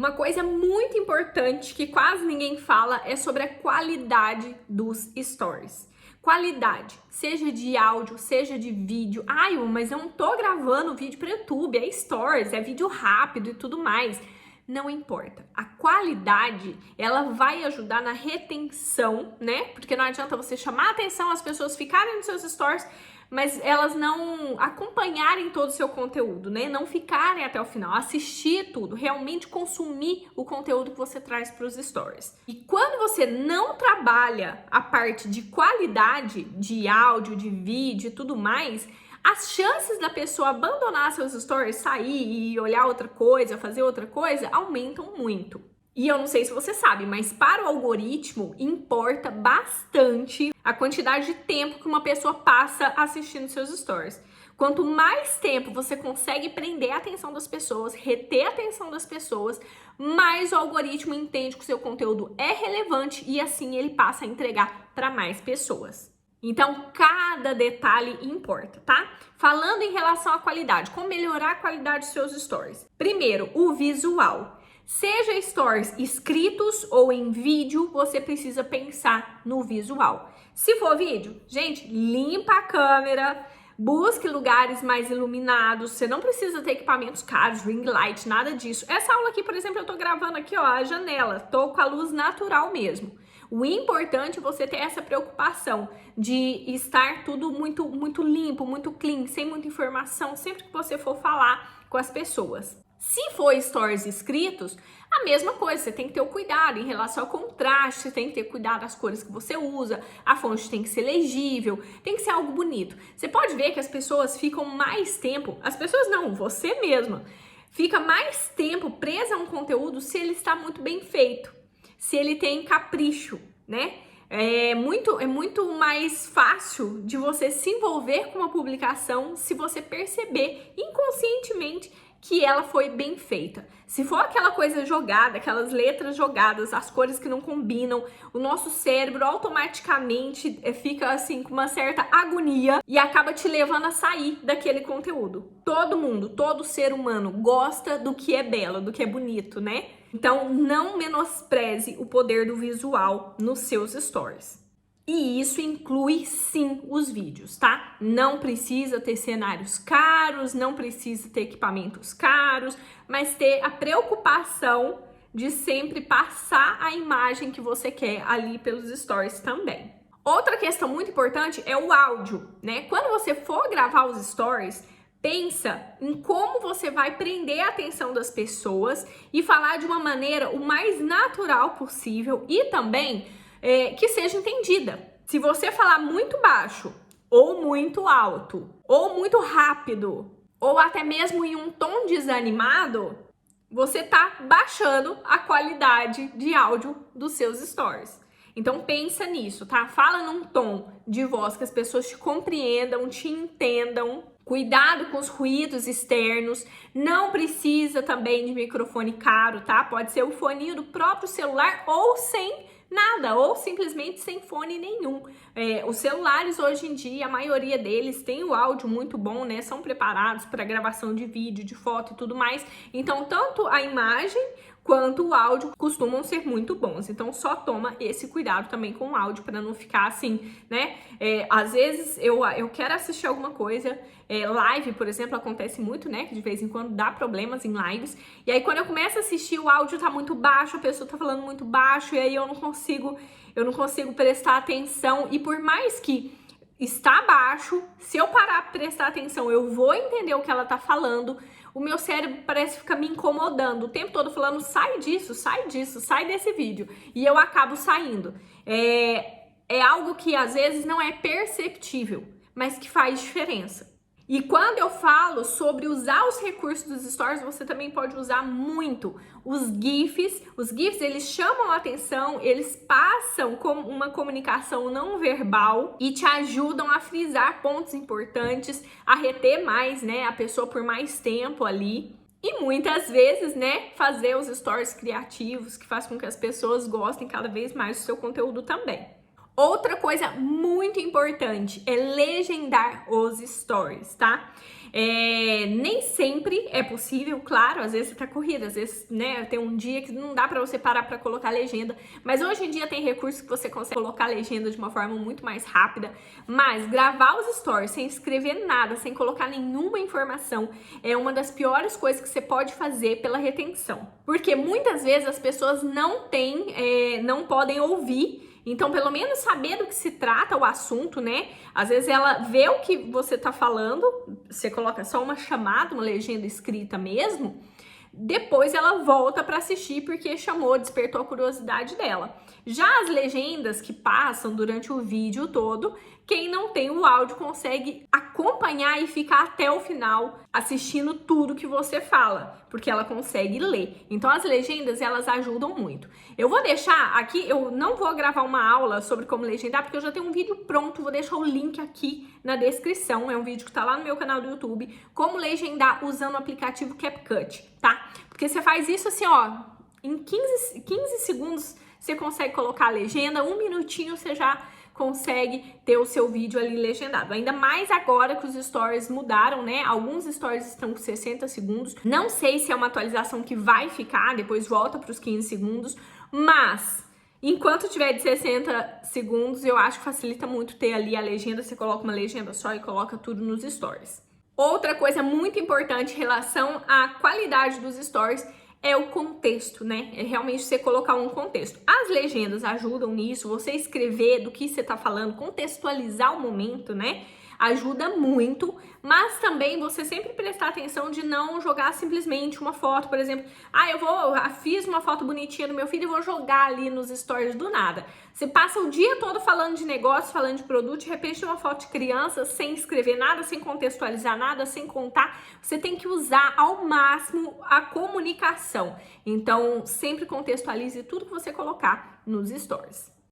Uma coisa muito importante que quase ninguém fala é sobre a qualidade dos stories. Qualidade, seja de áudio, seja de vídeo. Ai, mas eu não tô gravando vídeo para YouTube, é stories, é vídeo rápido e tudo mais. Não importa. A qualidade, ela vai ajudar na retenção, né? Porque não adianta você chamar a atenção, as pessoas ficarem nos seus stories, mas elas não acompanharem todo o seu conteúdo, né? Não ficarem até o final, assistir tudo, realmente consumir o conteúdo que você traz para os stories. E quando você não trabalha a parte de qualidade de áudio, de vídeo e tudo mais, as chances da pessoa abandonar seus stories, sair e olhar outra coisa, fazer outra coisa, aumentam muito. E eu não sei se você sabe, mas para o algoritmo importa bastante a quantidade de tempo que uma pessoa passa assistindo seus stories. Quanto mais tempo você consegue prender a atenção das pessoas, reter a atenção das pessoas, mais o algoritmo entende que o seu conteúdo é relevante e assim ele passa a entregar para mais pessoas. Então, cada detalhe importa, tá? Falando em relação à qualidade, como melhorar a qualidade dos seus stories? Primeiro, o visual. Seja stories escritos ou em vídeo, você precisa pensar no visual. Se for vídeo, gente, limpa a câmera, busque lugares mais iluminados. Você não precisa ter equipamentos caros, ring light, nada disso. Essa aula aqui, por exemplo, eu tô gravando aqui, ó, a janela. Tô com a luz natural mesmo. O importante é você ter essa preocupação de estar tudo muito limpo, muito clean, sem muita informação, sempre que você for falar com as pessoas. Se for stories escritos, a mesma coisa, você tem que ter o cuidado em relação ao contraste, você tem que ter cuidado das cores que você usa, a fonte tem que ser legível, tem que ser algo bonito. Você pode ver que as pessoas ficam mais tempo, as pessoas não, você mesma, fica mais tempo presa a um conteúdo se ele está muito bem feito, se ele tem capricho, né? É muito mais fácil de você se envolver com uma publicação se você perceber inconscientemente que ela foi bem feita. Se for aquela coisa jogada, aquelas letras jogadas, as cores que não combinam, o nosso cérebro automaticamente fica assim com uma certa agonia e acaba te levando a sair daquele conteúdo. Todo mundo, todo ser humano gosta do que é belo, do que é bonito, né? Então não menospreze o poder do visual nos seus stories. E isso inclui sim os vídeos, tá? Não precisa ter cenários caros, não precisa ter equipamentos caros, mas ter a preocupação de sempre passar a imagem que você quer ali pelos stories também. Outra questão muito importante é o áudio, né? Quando você for gravar os stories, pensa em como você vai prender a atenção das pessoas e falar de uma maneira o mais natural possível e também que seja entendida. Se você falar muito baixo, ou muito alto, ou muito rápido, ou até mesmo em um tom desanimado, você tá baixando a qualidade de áudio dos seus stories. Então pensa nisso, tá? Fala num tom de voz que as pessoas te compreendam, te entendam. Cuidado com os ruídos externos, não precisa também de microfone caro, tá? Pode ser o foninho do próprio celular ou sem nada, ou simplesmente sem fone nenhum. Os celulares hoje em dia, a maioria deles tem o áudio muito bom, né? São preparados para gravação de vídeo, de foto e tudo mais. Então, tanto a imagem quanto o áudio costumam ser muito bons. Então, só toma esse cuidado também com o áudio para não ficar assim, né? Às vezes eu quero assistir alguma coisa, live, por exemplo, acontece muito, né? Que de vez em quando dá problemas em lives. E aí, quando eu começo a assistir, o áudio tá muito baixo, a pessoa tá falando muito baixo, e aí eu não consigo prestar atenção. E por mais que está baixo, se eu parar para prestar atenção, eu vou entender o que ela tá falando. O meu cérebro parece ficar me incomodando o tempo todo, falando, sai disso, sai desse vídeo. E eu acabo saindo. É algo que às vezes não é perceptível, mas que faz diferença. E quando eu falo sobre usar os recursos dos stories, você também pode usar muito os GIFs. Os GIFs, eles chamam a atenção, eles passam como uma comunicação não verbal e te ajudam a frisar pontos importantes, a reter mais, né, a pessoa por mais tempo ali. E muitas vezes, né, fazer os stories criativos, que faz com que as pessoas gostem cada vez mais do seu conteúdo também. Outra coisa muito importante é legendar os stories, tá? Nem sempre é possível, claro, às vezes você tá corrida, às vezes, né, tem um dia que não dá pra você parar pra colocar legenda, mas hoje em dia tem recursos que você consegue colocar legenda de uma forma muito mais rápida, mas gravar os stories sem escrever nada, sem colocar nenhuma informação, é uma das piores coisas que você pode fazer pela retenção, porque muitas vezes as pessoas não podem ouvir. Então, pelo menos saber do que se trata o assunto, né? Às vezes ela vê o que você tá falando, você coloca só uma chamada, uma legenda escrita mesmo, depois ela volta para assistir porque chamou, despertou a curiosidade dela. Já as legendas que passam durante o vídeo todo, quem não tem o áudio consegue acompanhar e ficar até o final assistindo tudo que você fala, porque ela consegue ler. Então as legendas, elas ajudam muito. Eu vou deixar aqui, eu não vou gravar uma aula sobre como legendar, porque eu já tenho um vídeo pronto, vou deixar o link aqui na descrição, é um vídeo que tá lá no meu canal do YouTube, como legendar usando o aplicativo CapCut, tá? Porque você faz isso assim, ó, em 15 segundos você consegue colocar a legenda, 1 minutinho você já consegue ter o seu vídeo ali legendado. Ainda mais agora que os stories mudaram, né? Alguns stories estão com 60 segundos. Não sei se é uma atualização que vai ficar, depois volta para os 15 segundos, mas enquanto tiver de 60 segundos, eu acho que facilita muito ter ali a legenda. Você coloca uma legenda só e coloca tudo nos stories. Outra coisa muito importante em relação à qualidade dos stories é o contexto, né? É realmente você colocar um contexto. As legendas ajudam nisso, você escrever do que você tá falando, contextualizar o momento, né? Ajuda muito, mas também você sempre prestar atenção de não jogar simplesmente uma foto, por exemplo, fiz uma foto bonitinha do meu filho e vou jogar ali nos stories do nada. Você passa o dia todo falando de negócio, falando de produto, de repente uma foto de criança, sem escrever nada, sem contextualizar nada, sem contar, você tem que usar ao máximo a comunicação. Então, sempre contextualize tudo que você colocar nos stories.